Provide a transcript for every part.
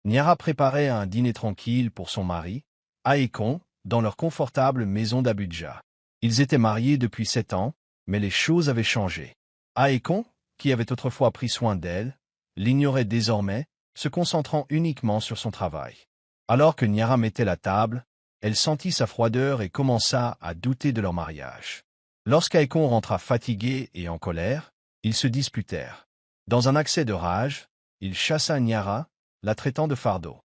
Nyara préparait un dîner tranquille pour son mari, Aekon, dans leur confortable maison d'Abuja. Ils étaient mariés depuis 7 ans, mais les choses avaient changé. Aekon, qui avait autrefois pris soin d'elle, l'ignorait désormais, se concentrant uniquement sur son travail. Alors que Nyara mettait la table, elle sentit sa froideur et commença à douter de leur mariage. Lorsqu'Aekon rentra fatigué et en colère, ils se disputèrent. Dans un accès de rage, il chassa Nyara, la traitant de fardeau.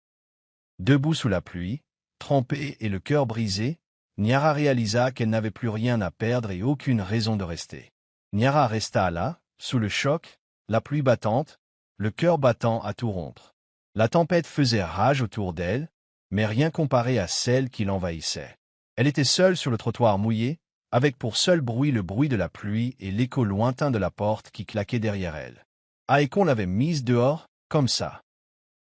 Debout sous la pluie, trempée et le cœur brisé, Nyara réalisa qu'elle n'avait plus rien à perdre et aucune raison de rester. Nyara resta là, sous le choc, la pluie battante, le cœur battant à tout rompre. La tempête faisait rage autour d'elle, mais rien comparé à celle qui l'envahissait. Elle était seule sur le trottoir mouillé, avec pour seul bruit le bruit de la pluie et l'écho lointain de la porte qui claquait derrière elle. Aekon l'avait mise dehors, comme ça.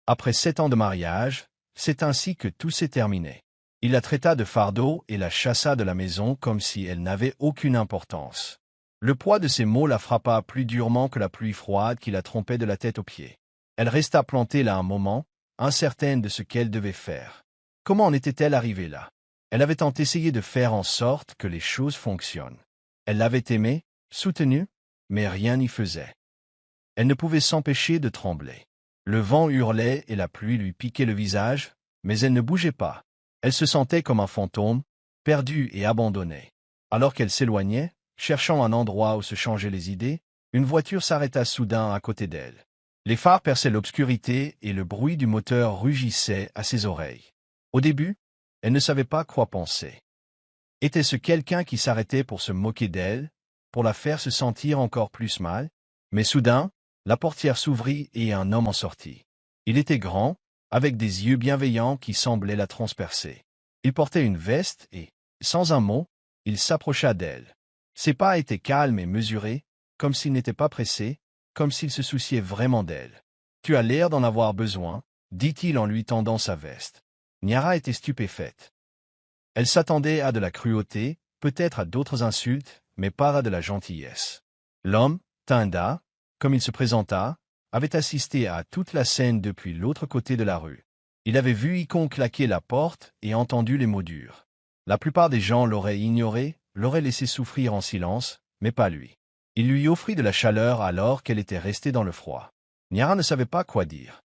Après 7 ans de mariage, c'est ainsi que tout s'est terminé. Il la traita de fardeau et la chassa de la maison comme si elle n'avait aucune importance. Le poids de ces mots la frappa plus durement que la pluie froide qui la trompait de la tête aux pieds. Elle resta plantée là un moment, incertaine de ce qu'elle devait faire. Comment en était-elle arrivée là? Elle avait tant essayé de faire en sorte que les choses fonctionnent. Elle l'avait aimé, soutenu, mais rien n'y faisait. Elle ne pouvait s'empêcher de trembler. Le vent hurlait et la pluie lui piquait le visage, mais elle ne bougeait pas. Elle se sentait comme un fantôme, perdue et abandonnée. Alors qu'elle s'éloignait, cherchant un endroit où se changer les idées, une voiture s'arrêta soudain à côté d'elle. Les phares perçaient l'obscurité et le bruit du moteur rugissait à ses oreilles. Au début, elle ne savait pas quoi penser. Était-ce quelqu'un qui s'arrêtait pour se moquer d'elle, pour la faire se sentir encore plus mal? Mais soudain, la portière s'ouvrit et un homme en sortit. Il était grand, avec des yeux bienveillants qui semblaient la transpercer. Il portait une veste et, sans un mot, il s'approcha d'elle. Ses pas étaient calmes et mesurés, comme s'il n'était pas pressé, comme s'il se souciait vraiment d'elle. « Tu as l'air d'en avoir besoin », dit-il en lui tendant sa veste. Nyara était stupéfaite. Elle s'attendait à de la cruauté, peut-être à d'autres insultes, mais pas à de la gentillesse. L'homme, Tanda, comme il se présenta, avait assisté à toute la scène depuis l'autre côté de la rue. Il avait vu Aekon claquer la porte et entendu les mots durs. La plupart des gens l'auraient ignoré, l'auraient laissé souffrir en silence, mais pas lui. Il lui offrit de la chaleur alors qu'elle était restée dans le froid. Nyara ne savait pas quoi dire.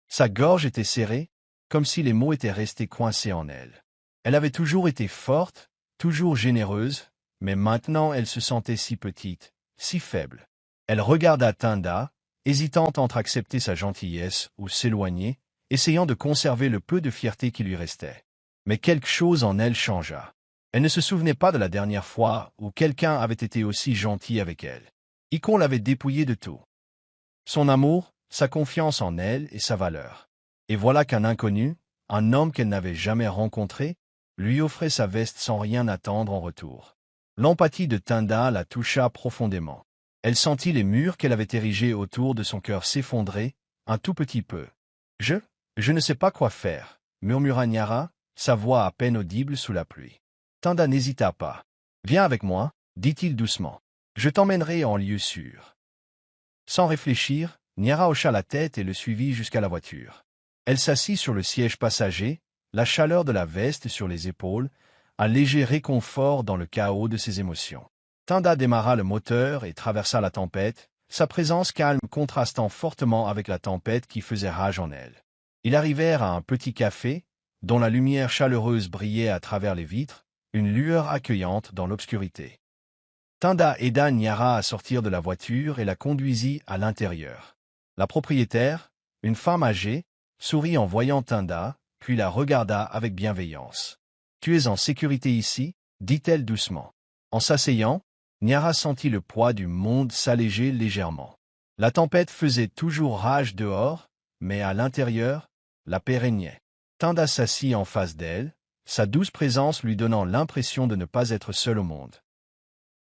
Sa gorge était serrée, comme si les mots étaient restés coincés en elle. Elle avait toujours été forte, toujours généreuse, mais maintenant elle se sentait si petite, si faible. Elle regarda Tanda, hésitante entre accepter sa gentillesse ou s'éloigner, essayant de conserver le peu de fierté qui lui restait. Mais quelque chose en elle changea. Elle ne se souvenait pas de la dernière fois où quelqu'un avait été aussi gentil avec elle. Aekon l'avait dépouillée de tout. Son amour, sa confiance en elle et sa valeur. Et voilà qu'un inconnu, un homme qu'elle n'avait jamais rencontré, lui offrait sa veste sans rien attendre en retour. L'empathie de Tanda la toucha profondément. Elle sentit les murs qu'elle avait érigés autour de son cœur s'effondrer, un tout petit peu. « Je ne sais pas quoi faire », murmura Nyara, sa voix à peine audible sous la pluie. Tanda n'hésita pas. « Viens avec moi », dit-il doucement. « Je t'emmènerai en lieu sûr. » Sans réfléchir, Nyara hocha la tête et le suivit jusqu'à la voiture. Elle s'assit sur le siège passager, la chaleur de la veste sur les épaules, un léger réconfort dans le chaos de ses émotions. Tanda démarra le moteur et traversa la tempête, sa présence calme contrastant fortement avec la tempête qui faisait rage en elle. Ils arrivèrent à un petit café, dont la lumière chaleureuse brillait à travers les vitres, une lueur accueillante dans l'obscurité. Tanda aida Nyara à sortir de la voiture et la conduisit à l'intérieur. La propriétaire, une femme âgée, sourit en voyant Tanda, puis la regarda avec bienveillance. « Tu es en sécurité ici ?» dit-elle doucement. En s'asseyant, Nyara sentit le poids du monde s'alléger légèrement. La tempête faisait toujours rage dehors, mais à l'intérieur, la paix régnait. Tanda s'assit en face d'elle, sa douce présence lui donnant l'impression de ne pas être seule au monde.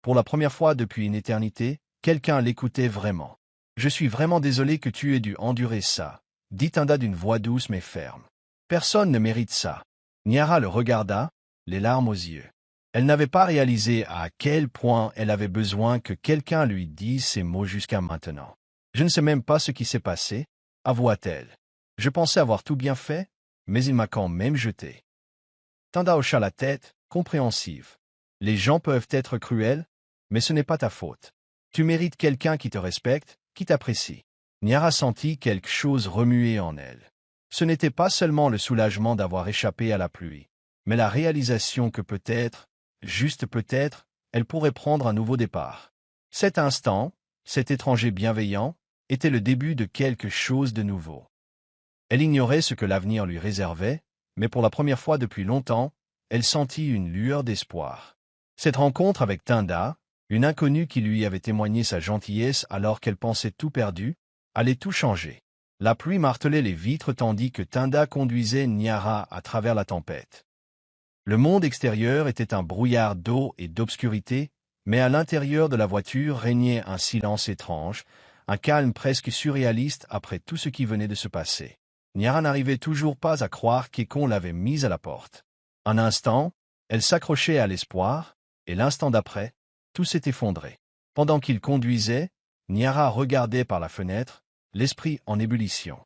Pour la première fois depuis une éternité, quelqu'un l'écoutait vraiment. « Je suis vraiment désolé que tu aies dû endurer ça », dit Tanda d'une voix douce mais ferme. « Personne ne mérite ça. » Nyara le regarda, les larmes aux yeux. Elle n'avait pas réalisé à quel point elle avait besoin que quelqu'un lui dise ces mots jusqu'à maintenant. « Je ne sais même pas ce qui s'est passé, avoua-t-elle. Je pensais avoir tout bien fait, mais il m'a quand même jeté. Tanda hocha la tête, compréhensive. Les gens peuvent être cruels, mais ce n'est pas ta faute. Tu mérites quelqu'un qui te respecte, qui t'apprécie. Nyara sentit quelque chose remuer en elle. Ce n'était pas seulement le soulagement d'avoir échappé à la pluie, mais la réalisation que peut-être, juste peut-être, elle pourrait prendre un nouveau départ. Cet instant, cet étranger bienveillant, était le début de quelque chose de nouveau. Elle ignorait ce que l'avenir lui réservait, mais pour la première fois depuis longtemps, elle sentit une lueur d'espoir. Cette rencontre avec Tanda, une inconnue qui lui avait témoigné sa gentillesse alors qu'elle pensait tout perdu, allait tout changer. La pluie martelait les vitres tandis que Tanda conduisait Nyara à travers la tempête. Le monde extérieur était un brouillard d'eau et d'obscurité, mais à l'intérieur de la voiture régnait un silence étrange, un calme presque surréaliste après tout ce qui venait de se passer. Nyara n'arrivait toujours pas à croire qu'on l'avait mise à la porte. Un instant, elle s'accrochait à l'espoir, et l'instant d'après, tout s'est effondré. Pendant qu'il conduisait, Nyara regardait par la fenêtre, l'esprit en ébullition.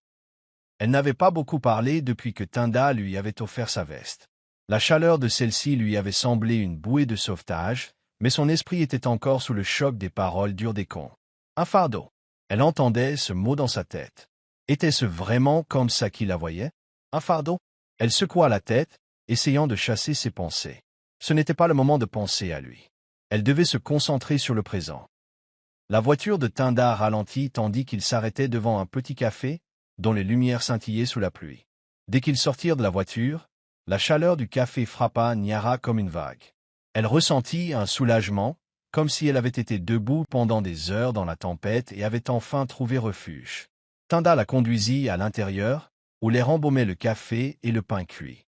Elle n'avait pas beaucoup parlé depuis que Tanda lui avait offert sa veste. La chaleur de celle-ci lui avait semblé une bouée de sauvetage, mais son esprit était encore sous le choc des paroles d'Urdékon. Un fardeau. Elle entendait ce mot dans sa tête. Était-ce vraiment comme ça qu'il la voyait? Un fardeau? Elle secoua la tête, essayant de chasser ses pensées. Ce n'était pas le moment de penser à lui. Elle devait se concentrer sur le présent. La voiture de Tanda ralentit tandis qu'ils s'arrêtaient devant un petit café, dont les lumières scintillaient sous la pluie. Dès qu'ils sortirent de la voiture, la chaleur du café frappa Nyara comme une vague. Elle ressentit un soulagement, comme si elle avait été debout pendant des heures dans la tempête et avait enfin trouvé refuge. Tanda la conduisit à l'intérieur, où l'air embaumait le café et le pain cuit.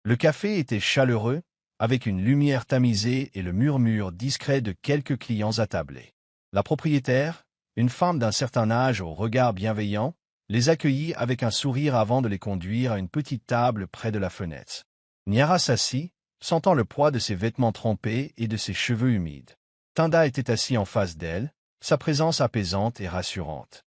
Le café était chaleureux, avec une lumière tamisée et le murmure discret de quelques clients attablés. La propriétaire, une femme d'un certain âge au regard bienveillant, les accueillit avec un sourire avant de les conduire à une petite table près de la fenêtre. Nyara s'assit, sentant le poids de ses vêtements trempés et de ses cheveux humides. Tanda était assis en face d'elle, sa présence apaisante et rassurante.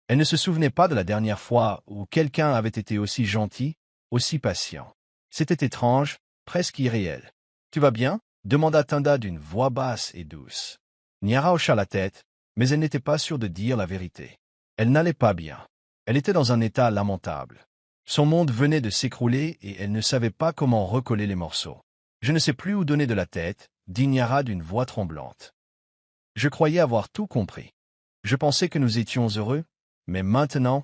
Elle ne se souvenait pas de la dernière fois où quelqu'un avait été aussi gentil, aussi patient. C'était étrange, presque irréel. « Tu vas bien ?» demanda Tanda d'une voix basse et douce. Nyara hocha la tête, mais elle n'était pas sûre de dire la vérité. Elle n'allait pas bien. Elle était dans un état lamentable. Son monde venait de s'écrouler et elle ne savait pas comment recoller les morceaux. « Je ne sais plus où donner de la tête », dit Nyara d'une voix tremblante. « Je croyais avoir tout compris. Je pensais que nous étions heureux, mais maintenant,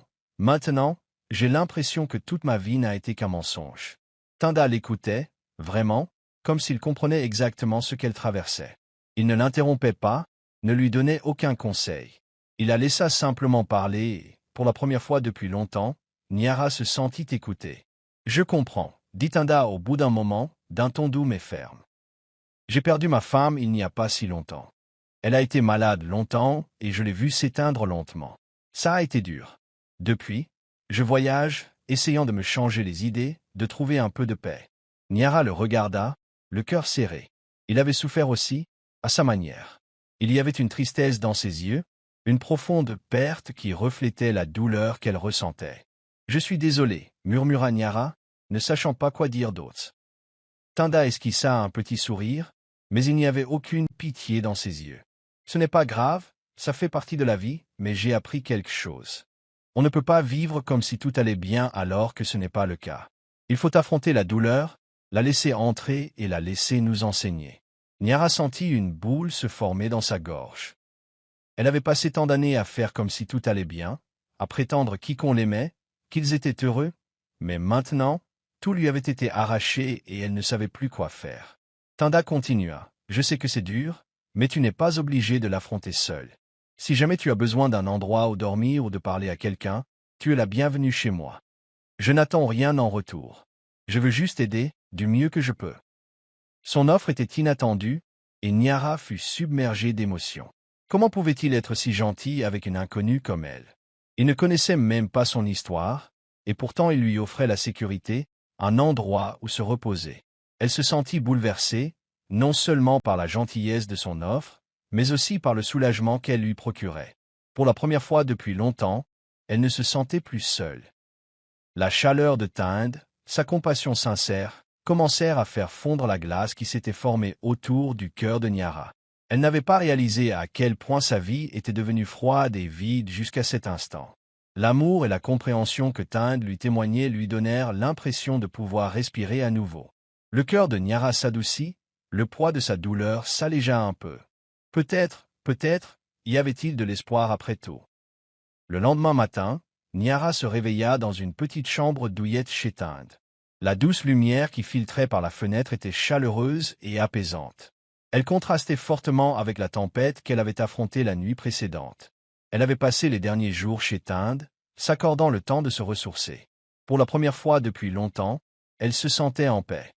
j'ai l'impression que toute ma vie n'a été qu'un mensonge. » Tanda l'écoutait, vraiment, comme s'il comprenait exactement ce qu'elle traversait. Il ne l'interrompait pas, ne lui donnait aucun conseil. Il la laissa simplement parler et, pour la première fois depuis longtemps, Nyara se sentit écoutée. « Je comprends, » dit Tanda au bout d'un moment, d'un ton doux mais ferme. « J'ai perdu ma femme il n'y a pas si longtemps. Elle a été malade longtemps et je l'ai vue s'éteindre lentement. Ça a été dur. Depuis, je voyage, essayant de me changer les idées, de trouver un peu de paix. » Nyara le regarda, le cœur serré. Il avait souffert aussi, à sa manière. Il y avait une tristesse dans ses yeux, une profonde perte qui reflétait la douleur qu'elle ressentait. « Je suis désolé, » murmura Nyara, ne sachant pas quoi dire d'autre. Tanda esquissa un petit sourire, mais il n'y avait aucune pitié dans ses yeux. « Ce n'est pas grave, ça fait partie de la vie, mais j'ai appris quelque chose. On ne peut pas vivre comme si tout allait bien alors que ce n'est pas le cas. Il faut affronter la douleur, la laisser entrer et la laisser nous enseigner. » Nyara sentit une boule se former dans sa gorge. Elle avait passé tant d'années à faire comme si tout allait bien, à prétendre qu'on l'aimait, qu'ils étaient heureux, mais maintenant, tout lui avait été arraché et elle ne savait plus quoi faire. Tanda continua. « Je sais que c'est dur, mais tu n'es pas obligé de l'affronter seul. Si jamais tu as besoin d'un endroit où dormir ou de parler à quelqu'un, tu es la bienvenue chez moi. Je n'attends rien en retour. Je veux juste aider, du mieux que je peux. » Son offre était inattendue, et Nyara fut submergée d'émotion. Comment pouvait-il être si gentil avec une inconnue comme elle? Il ne connaissait même pas son histoire, et pourtant il lui offrait la sécurité, un endroit où se reposer. Elle se sentit bouleversée, non seulement par la gentillesse de son offre, mais aussi par le soulagement qu'elle lui procurait. Pour la première fois depuis longtemps, elle ne se sentait plus seule. La chaleur de Tinde, sa compassion sincère, commencèrent à faire fondre la glace qui s'était formée autour du cœur de Niara. Elle n'avait pas réalisé à quel point sa vie était devenue froide et vide jusqu'à cet instant. L'amour et la compréhension que Tinde lui témoignait lui donnèrent l'impression de pouvoir respirer à nouveau. Le cœur de Niara s'adoucit, le poids de sa douleur s'allégea un peu. Peut-être, y avait-il de l'espoir après tout. Le lendemain matin, Niara se réveilla dans une petite chambre douillette chez Tinde. La douce lumière qui filtrait par la fenêtre était chaleureuse et apaisante. Elle contrastait fortement avec la tempête qu'elle avait affrontée la nuit précédente. Elle avait passé les derniers jours chez Tinde, s'accordant le temps de se ressourcer. Pour la première fois depuis longtemps, elle se sentait en paix.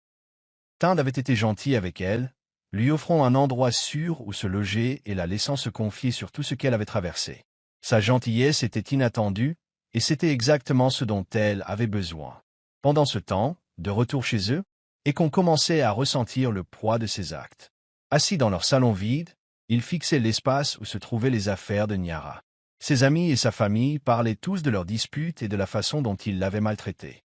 Tinde avait été gentil avec elle, lui offrant un endroit sûr où se loger et la laissant se confier sur tout ce qu'elle avait traversé. Sa gentillesse était inattendue, et c'était exactement ce dont elle avait besoin. Pendant ce temps, de retour chez eux, et qu'on commençait à ressentir le poids de ses actes. Assis dans leur salon vide, ils fixaient l'espace où se trouvaient les affaires de Niara. Ses amis et sa famille parlaient tous de leurs disputes et de la façon dont ils l'avaient maltraité.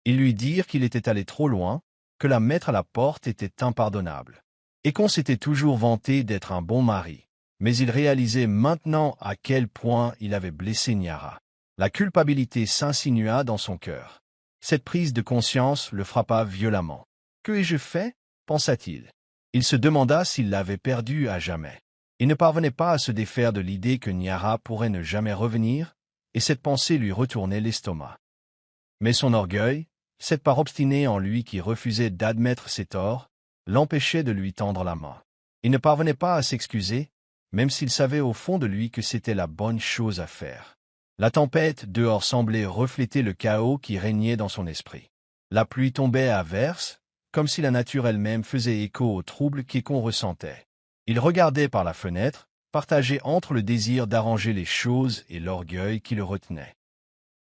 Ils lui dirent qu'il était allé trop loin, que la mettre à la porte était impardonnable, et qu'on s'était toujours vanté d'être un bon mari. Mais il réalisait maintenant à quel point il avait blessé Niara. La culpabilité s'insinua dans son cœur. Cette prise de conscience le frappa violemment. « Que ai-je fait » pensa-t-il. Il se demanda s'il l'avait perdue à jamais. Il ne parvenait pas à se défaire de l'idée que Niara pourrait ne jamais revenir, et cette pensée lui retournait l'estomac. Mais son orgueil, cette part obstinée en lui qui refusait d'admettre ses torts, l'empêchait de lui tendre la main. Il ne parvenait pas à s'excuser, même s'il savait au fond de lui que c'était la bonne chose à faire. La tempête dehors semblait refléter le chaos qui régnait dans son esprit. La pluie tombait à verse, comme si la nature elle-même faisait écho au trouble qu'on ressentait. Il regardait par la fenêtre, partagé entre le désir d'arranger les choses et l'orgueil qui le retenait.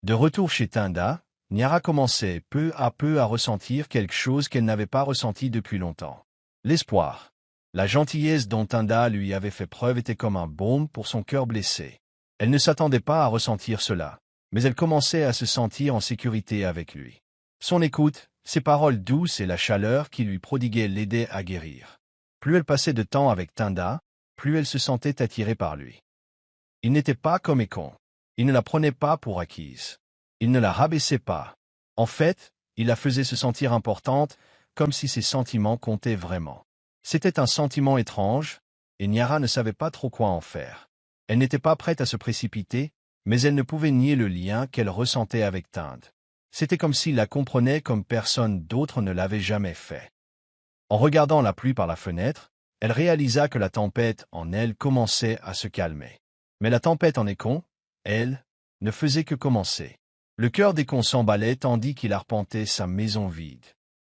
De retour chez Tinda, Niara commençait peu à peu à ressentir quelque chose qu'elle n'avait pas ressenti depuis longtemps. L'espoir. La gentillesse dont Tinda lui avait fait preuve était comme un baume pour son cœur blessé. Elle ne s'attendait pas à ressentir cela, mais elle commençait à se sentir en sécurité avec lui. Son écoute, ses paroles douces et la chaleur qu'il lui prodiguait l'aidaient à guérir. Plus elle passait de temps avec Tinda, plus elle se sentait attirée par lui. Il n'était pas comme Ekon. Il ne la prenait pas pour acquise. Il ne la rabaissait pas. En fait, il la faisait se sentir importante, comme si ses sentiments comptaient vraiment. C'était un sentiment étrange, et Niara ne savait pas trop quoi en faire. Elle n'était pas prête à se précipiter, mais elle ne pouvait nier le lien qu'elle ressentait avec Tinde. C'était comme s'il la comprenait comme personne d'autre ne l'avait jamais fait. En regardant la pluie par la fenêtre, elle réalisa que la tempête en elle commençait à se calmer. Mais la tempête en Ekon, elle, ne faisait que commencer. Le cœur d'Ekon s'emballait tandis qu'il arpentait sa maison vide.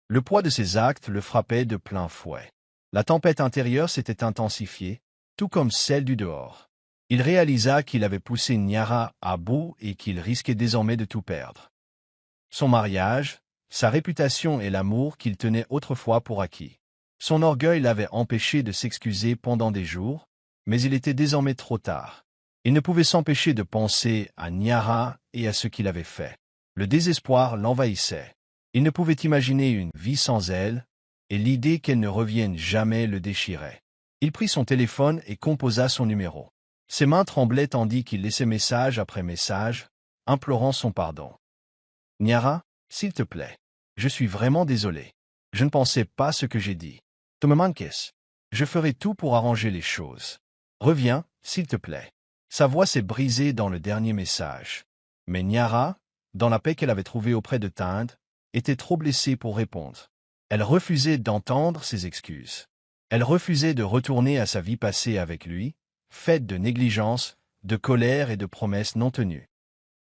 Le poids de ses actes le frappait de plein fouet. La tempête intérieure s'était intensifiée, tout comme celle du dehors. Il réalisa qu'il avait poussé Niara à bout et qu'il risquait désormais de tout perdre. Son mariage, sa réputation et l'amour qu'il tenait autrefois pour acquis. Son orgueil l'avait empêché de s'excuser pendant des jours, mais il était désormais trop tard. Il ne pouvait s'empêcher de penser à Niara et à ce qu'il avait fait. Le désespoir l'envahissait. Il ne pouvait imaginer une vie sans elle, et l'idée qu'elle ne revienne jamais le déchirait. Il prit son téléphone et composa son numéro. Ses mains tremblaient tandis qu'il laissait message après message, implorant son pardon. « Niara, s'il te plaît. Je suis vraiment désolé. Je ne pensais pas ce que j'ai dit. Tu me manques. Je ferai tout pour arranger les choses. Reviens, s'il te plaît. » Sa voix s'est brisée dans le dernier message. Mais Niara, dans la paix qu'elle avait trouvée auprès de Tinde, était trop blessée pour répondre. Elle refusait d'entendre ses excuses. Elle refusait de retourner à sa vie passée avec lui, faite de négligence, de colère et de promesses non tenues.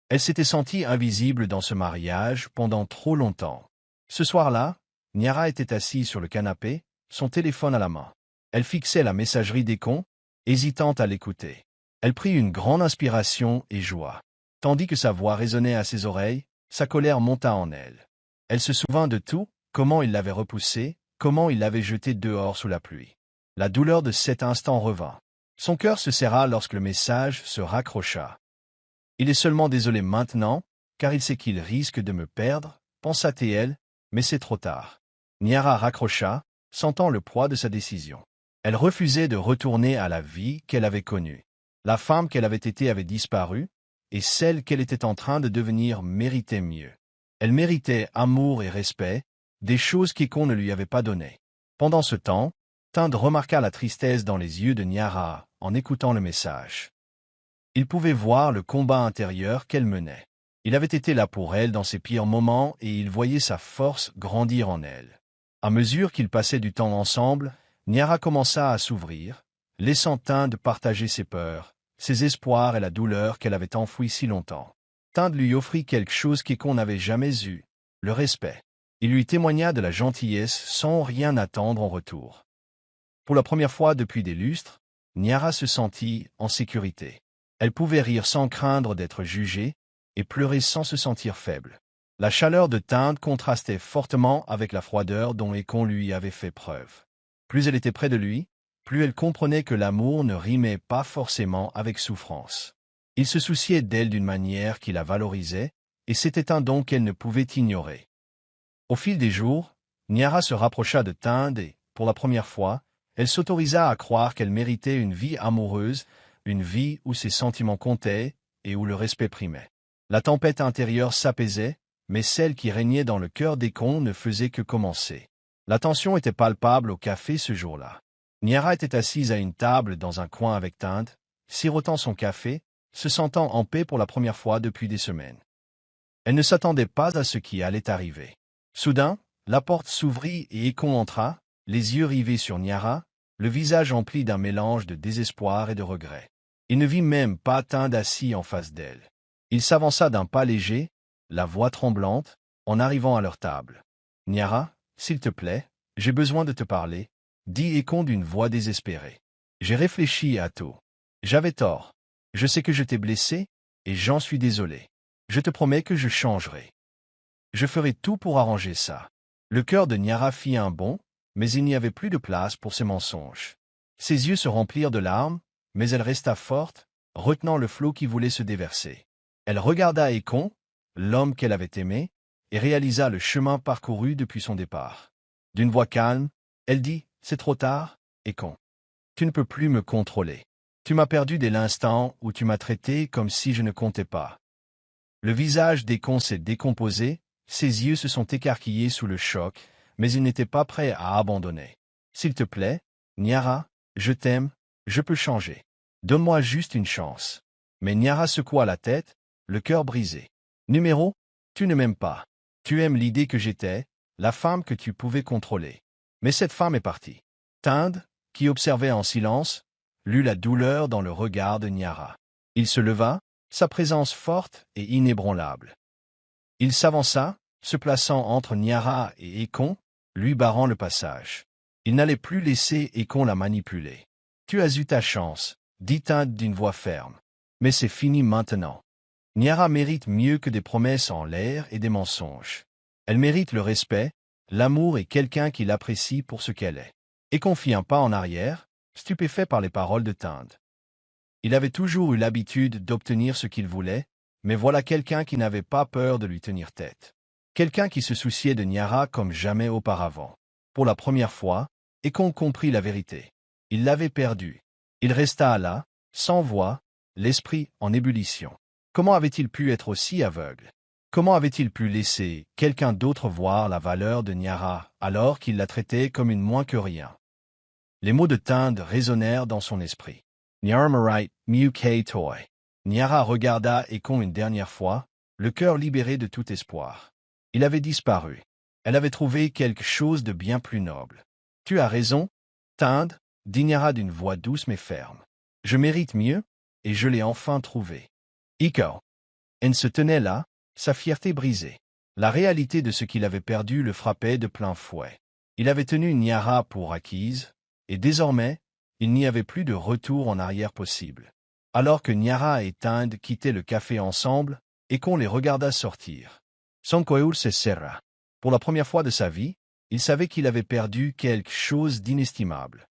Elle s'était sentie invisible dans ce mariage pendant trop longtemps. Ce soir-là, Niara était assise sur le canapé, son téléphone à la main. Elle fixait la messagerie d'Ekon, hésitant à l'écouter. Elle prit une grande inspiration et joua. Tandis que sa voix résonnait à ses oreilles, sa colère monta en elle. Elle se souvint de tout, comment il l'avait repoussée, comment il l'avait jetée dehors sous la pluie. La douleur de cet instant revint. Son cœur se serra lorsque le message se raccrocha. « Il est seulement désolé maintenant, car il sait qu'il risque de me perdre, pensa-t-elle, mais c'est trop tard. Nyara raccrocha, sentant le poids de sa décision. Elle refusait de retourner à la vie qu'elle avait connue. La femme qu'elle avait été avait disparu, et celle qu'elle était en train de devenir méritait mieux. Elle méritait amour et respect, des choses qu'Ekon ne lui avait pas données. Pendant ce temps, Tinde remarqua la tristesse dans les yeux de Nyara en écoutant le message. Il pouvait voir le combat intérieur qu'elle menait. Il avait été là pour elle dans ses pires moments et il voyait sa force grandir en elle. À mesure qu'ils passaient du temps ensemble, Nyara commença à s'ouvrir, laissant Tinde partager ses peurs, ses espoirs et la douleur qu'elle avait enfouie si longtemps. Tinde lui offrit quelque chose qu'Ekon n'avait jamais eu, le respect. Il lui témoigna de la gentillesse sans rien attendre en retour. Pour la première fois depuis des lustres, Nyara se sentit en sécurité. Elle pouvait rire sans craindre d'être jugée et pleurer sans se sentir faible. La chaleur de Tinde contrastait fortement avec la froideur dont Ekon lui avait fait preuve. Plus elle était près de lui, plus elle comprenait que l'amour ne rimait pas forcément avec souffrance. Il se souciait d'elle d'une manière qui la valorisait, et c'était un don qu'elle ne pouvait ignorer. Au fil des jours, Nyara se rapprocha de Tinde et, pour la première fois, elle s'autorisa à croire qu'elle méritait une vie amoureuse, une vie où ses sentiments comptaient et où le respect primait. La tempête intérieure s'apaisait, mais celle qui régnait dans le cœur d'Ekon ne faisait que commencer. La tension était palpable au café ce jour-là. Nyara était assise à une table dans un coin avec Tinde, sirotant son café, se sentant en paix pour la première fois depuis des semaines. Elle ne s'attendait pas à ce qui allait arriver. Soudain, la porte s'ouvrit et Ekon entra, les yeux rivés sur Nyara, le visage empli d'un mélange de désespoir et de regret. Il ne vit même pas Tinde assis en face d'elle. Il s'avança d'un pas léger, la voix tremblante, en arrivant à leur table. « Nyara, s'il te plaît, j'ai besoin de te parler, » dit Ekon d'une voix désespérée. « J'ai réfléchi à tout. J'avais tort. Je sais que je t'ai blessé, et j'en suis désolé. Je te promets que je changerai. Je ferai tout pour arranger ça. » Le cœur de Nyara fit un bond, mais il n'y avait plus de place pour ses mensonges. Ses yeux se remplirent de larmes, mais elle resta forte, retenant le flot qui voulait se déverser. Elle regarda Ekon, l'homme qu'elle avait aimé, et réalisa le chemin parcouru depuis son départ. D'une voix calme, elle dit « C'est trop tard, Ekon. Tu ne peux plus me contrôler. Tu m'as perdu dès l'instant où tu m'as traité comme si je ne comptais pas. » Le visage d'Ekon s'est décomposé, ses yeux se sont écarquillés sous le choc, mais il n'était pas prêt à abandonner. « S'il te plaît, Nyara, je t'aime, je peux changer. Donne-moi juste une chance. » Mais Nyara secoua la tête, le cœur brisé. « Numéro, tu ne m'aimes pas. Tu aimes l'idée que j'étais, la femme que tu pouvais contrôler. Mais cette femme est partie. » Tinde, qui observait en silence, lut la douleur dans le regard de Nyara. Il se leva, sa présence forte et inébranlable. Il s'avança, se plaçant entre Nyara et Ekon, lui barrant le passage. Il n'allait plus laisser Ekon la manipuler. « Tu as eu ta chance, » dit Tinde d'une voix ferme. « Mais c'est fini maintenant. Nyara mérite mieux que des promesses en l'air et des mensonges. Elle mérite le respect, l'amour et quelqu'un qui l'apprécie pour ce qu'elle est. » Ekon fit un pas en arrière, stupéfait par les paroles de Tinde. Il avait toujours eu l'habitude d'obtenir ce qu'il voulait, mais voilà quelqu'un qui n'avait pas peur de lui tenir tête. Quelqu'un qui se souciait de Nyara comme jamais auparavant. Pour la première fois, Ekon comprit la vérité. Il l'avait perdue. Il resta là, sans voix, l'esprit en ébullition. Comment avait-il pu être aussi aveugle? Comment avait-il pu laisser quelqu'un d'autre voir la valeur de Nyara alors qu'il la traitait comme une moins que rien? Les mots de Tinde résonnèrent dans son esprit. Nyarmarit, Muke Toy. Nyara regarda Ekon une dernière fois, le cœur libéré de tout espoir. Il avait disparu. Elle avait trouvé quelque chose de bien plus noble. « Tu as raison, Tinde, » dit Nyara d'une voix douce mais ferme. « Je mérite mieux, et je l'ai enfin trouvé. » Iko. Elle se tenait là, sa fierté brisée. La réalité de ce qu'il avait perdu le frappait de plein fouet. Il avait tenu Nyara pour acquise, et désormais, il n'y avait plus de retour en arrière possible. Alors que Nyara et Tinde quittaient le café ensemble, et qu'on les regarda sortir. Son cœur se serra. Pour la première fois de sa vie, il savait qu'il avait perdu quelque chose d'inestimable.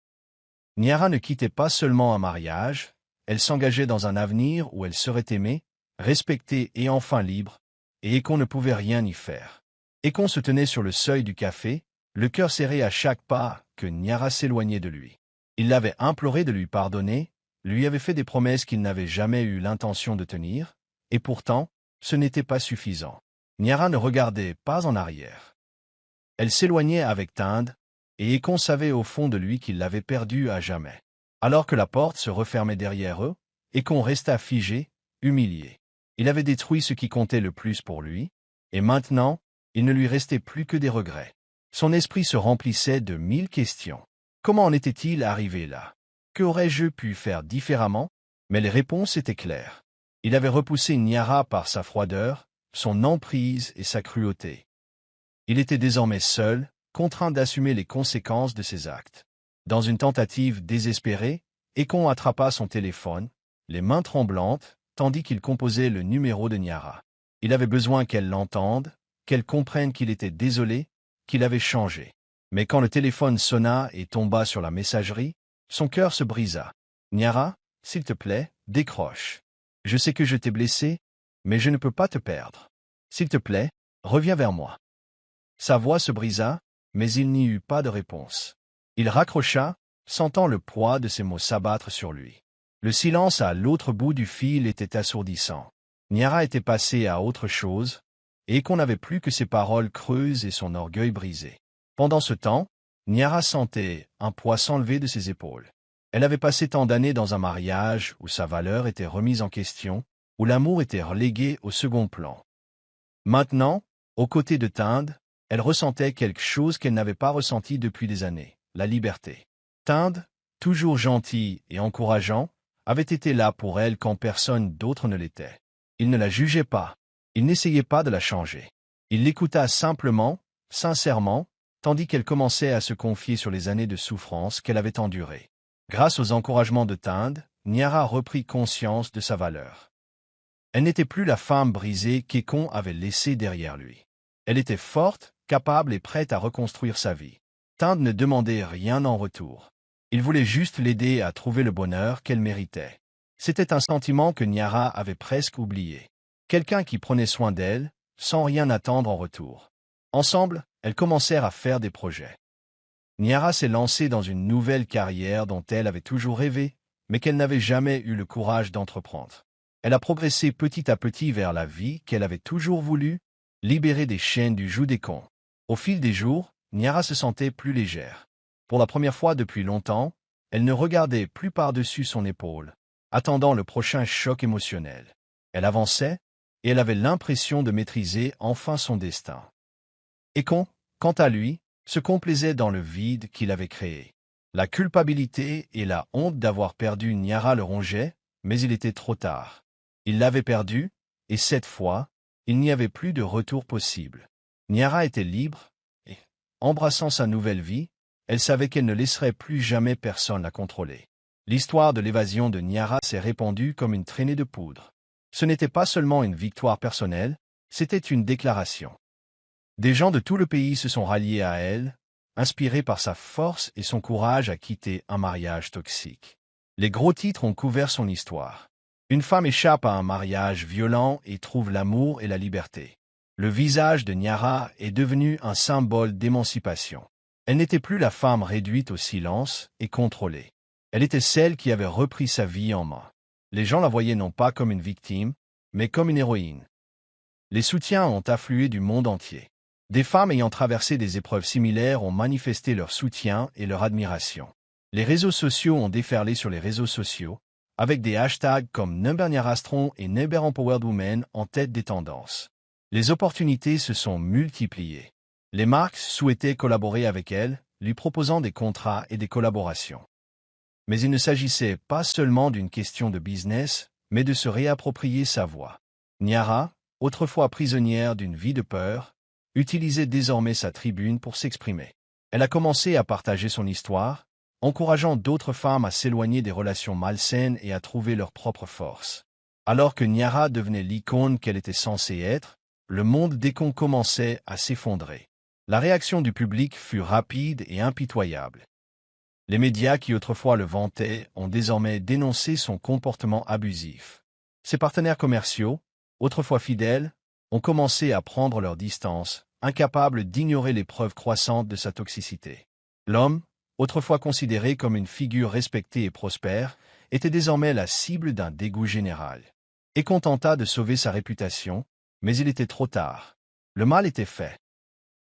Nyara ne quittait pas seulement un mariage, elle s'engageait dans un avenir où elle serait aimée, respectée et enfin libre, et Ekon ne pouvait rien y faire. Ekon se tenait sur le seuil du café, le cœur serré à chaque pas que Nyara s'éloignait de lui. Il l'avait imploré de lui pardonner, lui avait fait des promesses qu'il n'avait jamais eu l'intention de tenir, et pourtant, ce n'était pas suffisant. Nyara ne regardait pas en arrière. Elle s'éloignait avec Tinde, et Ekon savait au fond de lui qu'il l'avait perdue à jamais. Alors que la porte se refermait derrière eux, Ekon resta figé, humilié. Il avait détruit ce qui comptait le plus pour lui, et maintenant, il ne lui restait plus que des regrets. Son esprit se remplissait de 1000 questions. Comment en était-il arrivé là? Que aurais-je pu faire différemment? Mais les réponses étaient claires. Il avait repoussé Nyara par sa froideur, son emprise et sa cruauté. Il était désormais seul, contraint d'assumer les conséquences de ses actes. Dans une tentative désespérée, Ekon attrapa son téléphone, les mains tremblantes, tandis qu'il composait le numéro de Nyara. Il avait besoin qu'elle l'entende, qu'elle comprenne qu'il était désolé, qu'il avait changé. Mais quand le téléphone sonna et tomba sur la messagerie, son cœur se brisa. « Nyara, s'il te plaît, décroche. Je sais que je t'ai blessé, mais je ne peux pas te perdre. S'il te plaît, reviens vers moi. » Sa voix se brisa, mais il n'y eut pas de réponse. Il raccrocha, sentant le poids de ses mots s'abattre sur lui. Le silence à l'autre bout du fil était assourdissant. Nyara était passée à autre chose, et qu'on n'avait plus que ses paroles creuses et son orgueil brisé. Pendant ce temps, Nyara sentait un poids s'enlever de ses épaules. Elle avait passé tant d'années dans un mariage où sa valeur était remise en question, où l'amour était relégué au second plan. Maintenant, aux côtés de Tinde, elle ressentait quelque chose qu'elle n'avait pas ressenti depuis des années, la liberté. Tinde, toujours gentil et encourageant, avait été là pour elle quand personne d'autre ne l'était. Il ne la jugeait pas, il n'essayait pas de la changer. Il l'écouta simplement, sincèrement, tandis qu'elle commençait à se confier sur les années de souffrance qu'elle avait endurées. Grâce aux encouragements de Tinde, Nyara reprit conscience de sa valeur. Elle n'était plus la femme brisée qu'Ekon avait laissée derrière lui. Elle était forte, capable et prête à reconstruire sa vie. Tinde ne demandait rien en retour. Il voulait juste l'aider à trouver le bonheur qu'elle méritait. C'était un sentiment que Nyara avait presque oublié. Quelqu'un qui prenait soin d'elle, sans rien attendre en retour. Ensemble, elles commencèrent à faire des projets. Nyara s'est lancée dans une nouvelle carrière dont elle avait toujours rêvé, mais qu'elle n'avait jamais eu le courage d'entreprendre. Elle a progressé petit à petit vers la vie qu'elle avait toujours voulu, libérée des chaînes du joug d'Ekon. Au fil des jours, Nyara se sentait plus légère. Pour la première fois depuis longtemps, elle ne regardait plus par-dessus son épaule, attendant le prochain choc émotionnel. Elle avançait, et elle avait l'impression de maîtriser enfin son destin. Ekon, quant à lui, se complaisait dans le vide qu'il avait créé. La culpabilité et la honte d'avoir perdu Nyara le rongeaient, mais il était trop tard. Il l'avait perdue, et cette fois, il n'y avait plus de retour possible. Nyara était libre, et, embrassant sa nouvelle vie, elle savait qu'elle ne laisserait plus jamais personne la contrôler. L'histoire de l'évasion de Nyara s'est répandue comme une traînée de poudre. Ce n'était pas seulement une victoire personnelle, c'était une déclaration. Des gens de tout le pays se sont ralliés à elle, inspirés par sa force et son courage à quitter un mariage toxique. Les gros titres ont couvert son histoire. Une femme échappe à un mariage violent et trouve l'amour et la liberté. Le visage de Nyara est devenu un symbole d'émancipation. Elle n'était plus la femme réduite au silence et contrôlée. Elle était celle qui avait repris sa vie en main. Les gens la voyaient non pas comme une victime, mais comme une héroïne. Les soutiens ont afflué du monde entier. Des femmes ayant traversé des épreuves similaires ont manifesté leur soutien et leur admiration. Les réseaux sociaux ont déferlé sur les réseaux sociaux, avec des hashtags comme #NyaraStrong et #EmpoweredWomen en tête des tendances. Les opportunités se sont multipliées. Les marques souhaitaient collaborer avec elle, lui proposant des contrats et des collaborations. Mais il ne s'agissait pas seulement d'une question de business, mais de se réapproprier sa voix. Nyara, autrefois prisonnière d'une vie de peur, utilisait désormais sa tribune pour s'exprimer. Elle a commencé à partager son histoire, encourageant d'autres femmes à s'éloigner des relations malsaines et à trouver leur propre force. Alors que Nyara devenait l'icône qu'elle était censée être, le monde d'Ekon commençait à s'effondrer. La réaction du public fut rapide et impitoyable. Les médias qui autrefois le vantaient ont désormais dénoncé son comportement abusif. Ses partenaires commerciaux, autrefois fidèles, ont commencé à prendre leur distance, incapables d'ignorer les preuves croissantes de sa toxicité. L'homme, autrefois considéré comme une figure respectée et prospère, était désormais la cible d'un dégoût général. Akon tenta de sauver sa réputation, mais il était trop tard. Le mal était fait.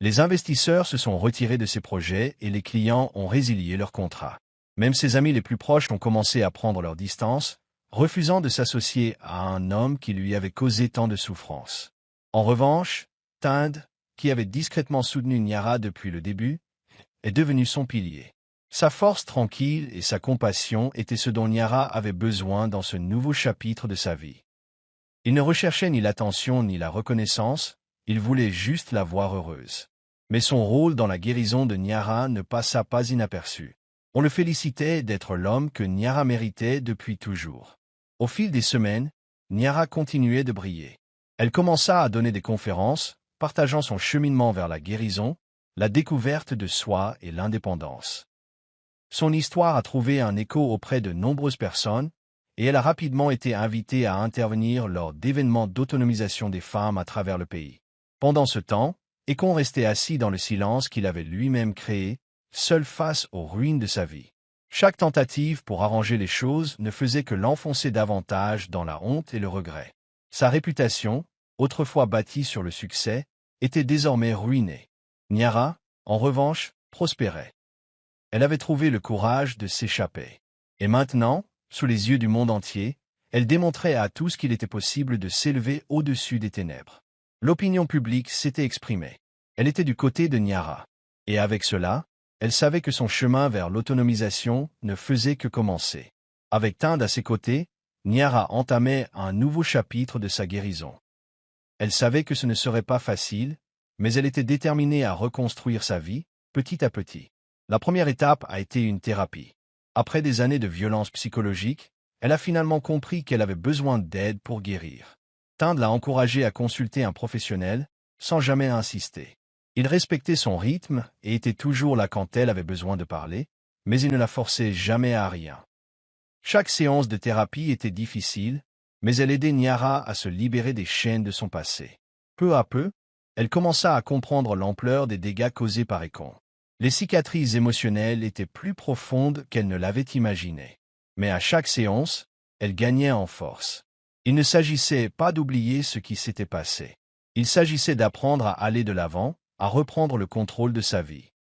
Les investisseurs se sont retirés de ses projets et les clients ont résilié leurs contrats. Même ses amis les plus proches ont commencé à prendre leur distance, refusant de s'associer à un homme qui lui avait causé tant de souffrance. En revanche, Tinde, qui avait discrètement soutenu Nyara depuis le début, est devenu son pilier. Sa force tranquille et sa compassion étaient ce dont Nyara avait besoin dans ce nouveau chapitre de sa vie. Il ne recherchait ni l'attention ni la reconnaissance, il voulait juste la voir heureuse. Mais son rôle dans la guérison de Nyara ne passa pas inaperçu. On le félicitait d'être l'homme que Nyara méritait depuis toujours. Au fil des semaines, Nyara continuait de briller. Elle commença à donner des conférences, partageant son cheminement vers la guérison, la découverte de soi et l'indépendance. Son histoire a trouvé un écho auprès de nombreuses personnes, et elle a rapidement été invitée à intervenir lors d'événements d'autonomisation des femmes à travers le pays. Pendant ce temps, Akon restait assis dans le silence qu'il avait lui-même créé, seul face aux ruines de sa vie. Chaque tentative pour arranger les choses ne faisait que l'enfoncer davantage dans la honte et le regret. Sa réputation, autrefois bâtie sur le succès, était désormais ruinée. Nyara, en revanche, prospérait. Elle avait trouvé le courage de s'échapper. Et maintenant, sous les yeux du monde entier, elle démontrait à tous qu'il était possible de s'élever au-dessus des ténèbres. L'opinion publique s'était exprimée. Elle était du côté de Nyara. Et avec cela, elle savait que son chemin vers l'autonomisation ne faisait que commencer. Avec Tinde à ses côtés, Nyara entamait un nouveau chapitre de sa guérison. Elle savait que ce ne serait pas facile, mais elle était déterminée à reconstruire sa vie, petit à petit. La première étape a été une thérapie. Après des années de violence psychologique, elle a finalement compris qu'elle avait besoin d'aide pour guérir. Tinde l'a encouragée à consulter un professionnel, sans jamais insister. Il respectait son rythme et était toujours là quand elle avait besoin de parler, mais il ne la forçait jamais à rien. Chaque séance de thérapie était difficile, mais elle aidait Nyara à se libérer des chaînes de son passé. Peu à peu, elle commença à comprendre l'ampleur des dégâts causés par Akon. Les cicatrices émotionnelles étaient plus profondes qu'elle ne l'avait imaginé. Mais à chaque séance, elle gagnait en force. Il ne s'agissait pas d'oublier ce qui s'était passé. Il s'agissait d'apprendre à aller de l'avant, à reprendre le contrôle de sa vie.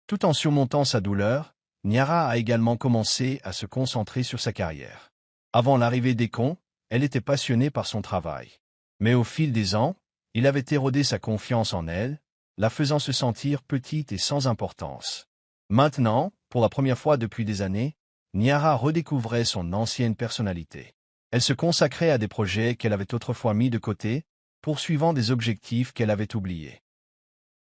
Tout en surmontant sa douleur, Nyara a également commencé à se concentrer sur sa carrière. Avant l'arrivée d'Akon, elle était passionnée par son travail. Mais au fil des ans, il avait érodé sa confiance en elle, la faisant se sentir petite et sans importance. Maintenant, pour la première fois depuis des années, Nyara redécouvrait son ancienne personnalité. Elle se consacrait à des projets qu'elle avait autrefois mis de côté, poursuivant des objectifs qu'elle avait oubliés.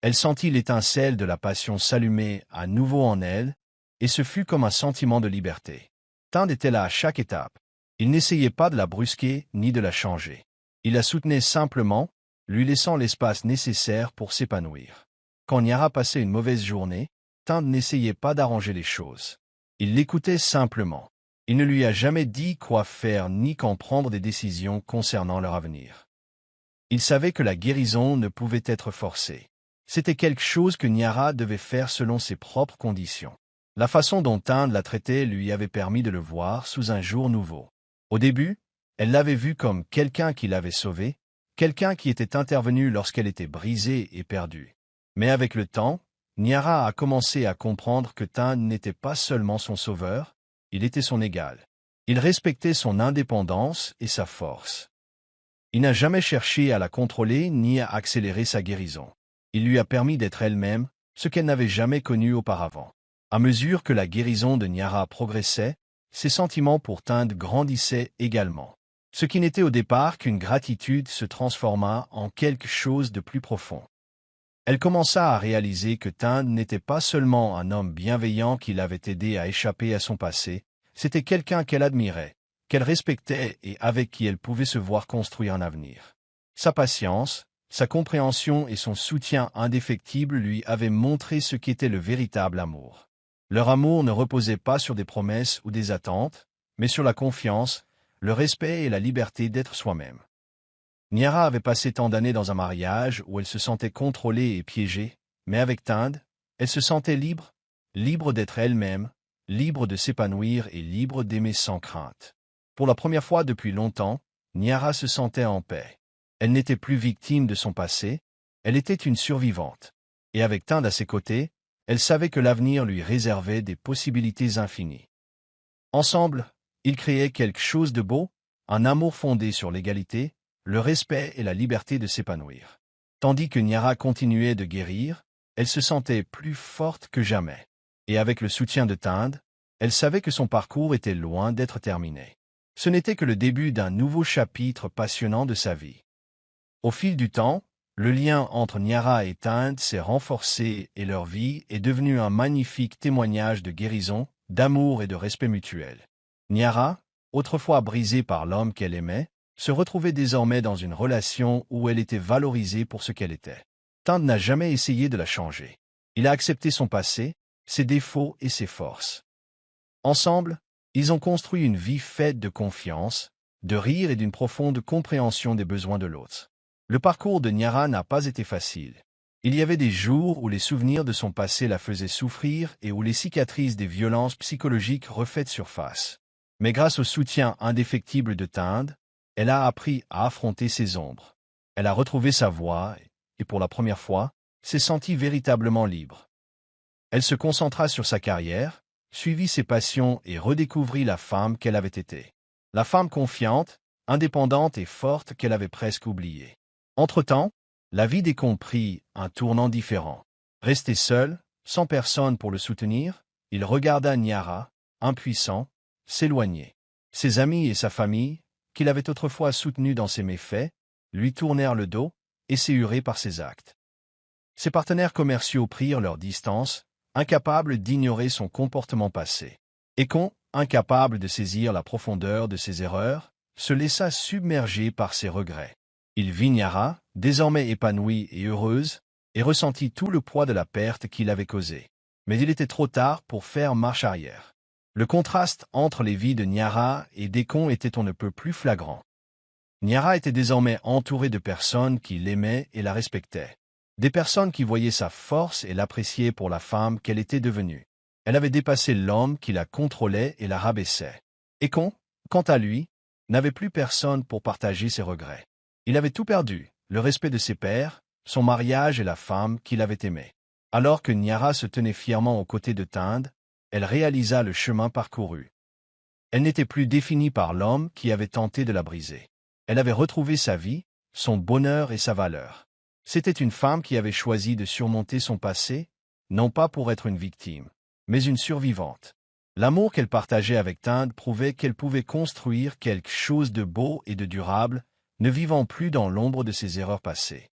Elle sentit l'étincelle de la passion s'allumer à nouveau en elle, et ce fut comme un sentiment de liberté. Tinde était là à chaque étape. Il n'essayait pas de la brusquer ni de la changer. Il la soutenait simplement, lui laissant l'espace nécessaire pour s'épanouir. Quand Nyara passait une mauvaise journée, Tinde n'essayait pas d'arranger les choses. Il l'écoutait simplement. Il ne lui a jamais dit quoi faire ni quand prendre des décisions concernant leur avenir. Il savait que la guérison ne pouvait être forcée. C'était quelque chose que Nyara devait faire selon ses propres conditions. La façon dont Tinde la traitait lui avait permis de le voir sous un jour nouveau. Au début, elle l'avait vu comme quelqu'un qui l'avait sauvée, quelqu'un qui était intervenu lorsqu'elle était brisée et perdue. Mais avec le temps, Nyara a commencé à comprendre que Tinde n'était pas seulement son sauveur, il était son égal. Il respectait son indépendance et sa force. Il n'a jamais cherché à la contrôler ni à accélérer sa guérison. Il lui a permis d'être elle-même, ce qu'elle n'avait jamais connu auparavant. À mesure que la guérison de Nyara progressait, ses sentiments pour Tinde grandissaient également. Ce qui n'était au départ qu'une gratitude se transforma en quelque chose de plus profond. Elle commença à réaliser que Tinde n'était pas seulement un homme bienveillant qui l'avait aidé à échapper à son passé, c'était quelqu'un qu'elle admirait, qu'elle respectait et avec qui elle pouvait se voir construire un avenir. Sa patience, sa compréhension et son soutien indéfectible lui avaient montré ce qu'était le véritable amour. Leur amour ne reposait pas sur des promesses ou des attentes, mais sur la confiance, le respect et la liberté d'être soi-même. Niara avait passé tant d'années dans un mariage où elle se sentait contrôlée et piégée, mais avec Tinde, elle se sentait libre, libre d'être elle-même, libre de s'épanouir et libre d'aimer sans crainte. Pour la première fois depuis longtemps, Niara se sentait en paix. Elle n'était plus victime de son passé, elle était une survivante. Et avec Tinde à ses côtés, elle savait que l'avenir lui réservait des possibilités infinies. Ensemble, ils créaient quelque chose de beau, un amour fondé sur l'égalité, le respect et la liberté de s'épanouir. Tandis que Niara continuait de guérir, elle se sentait plus forte que jamais. Et avec le soutien de Tinde, elle savait que son parcours était loin d'être terminé. Ce n'était que le début d'un nouveau chapitre passionnant de sa vie. Au fil du temps, le lien entre Niara et Tinde s'est renforcé et leur vie est devenue un magnifique témoignage de guérison, d'amour et de respect mutuel. Niara, autrefois brisée par l'homme qu'elle aimait, se retrouvait désormais dans une relation où elle était valorisée pour ce qu'elle était. Tinde n'a jamais essayé de la changer. Il a accepté son passé, ses défauts et ses forces. Ensemble, ils ont construit une vie faite de confiance, de rire et d'une profonde compréhension des besoins de l'autre. Le parcours de Niara n'a pas été facile. Il y avait des jours où les souvenirs de son passé la faisaient souffrir et où les cicatrices des violences psychologiques refaitent surface. Mais grâce au soutien indéfectible de Tinde, elle a appris à affronter ses ombres. Elle a retrouvé sa voix et pour la première fois, s'est sentie véritablement libre. Elle se concentra sur sa carrière, suivit ses passions et redécouvrit la femme qu'elle avait été. La femme confiante, indépendante et forte qu'elle avait presque oubliée. Entre-temps, la vie d'Ekon prit un tournant différent. Resté seul, sans personne pour le soutenir, il regarda Niara, impuissant, s'éloigner. Ses amis et sa famille, qu'il avait autrefois soutenu dans ses méfaits, lui tournèrent le dos, esséhurés par ses actes. Ses partenaires commerciaux prirent leur distance, incapables d'ignorer son comportement passé. Ekon, incapable de saisir la profondeur de ses erreurs, se laissa submerger par ses regrets. Il vit Niara, désormais épanouie et heureuse, et ressentit tout le poids de la perte qu'il avait causée. Mais il était trop tard pour faire marche arrière. Le contraste entre les vies de Niara et d'Ekon était on ne peut plus flagrant. Niara était désormais entourée de personnes qui l'aimaient et la respectaient. Des personnes qui voyaient sa force et l'appréciaient pour la femme qu'elle était devenue. Elle avait dépassé l'homme qui la contrôlait et la rabaissait. Ekon, quant à lui, n'avait plus personne pour partager ses regrets. Il avait tout perdu, le respect de ses pairs, son mariage et la femme qu'il avait aimée. Alors que Niara se tenait fièrement aux côtés de Tinde, elle réalisa le chemin parcouru. Elle n'était plus définie par l'homme qui avait tenté de la briser. Elle avait retrouvé sa vie, son bonheur et sa valeur. C'était une femme qui avait choisi de surmonter son passé, non pas pour être une victime, mais une survivante. L'amour qu'elle partageait avec Tinde prouvait qu'elle pouvait construire quelque chose de beau et de durable, ne vivant plus dans l'ombre de ses erreurs passées.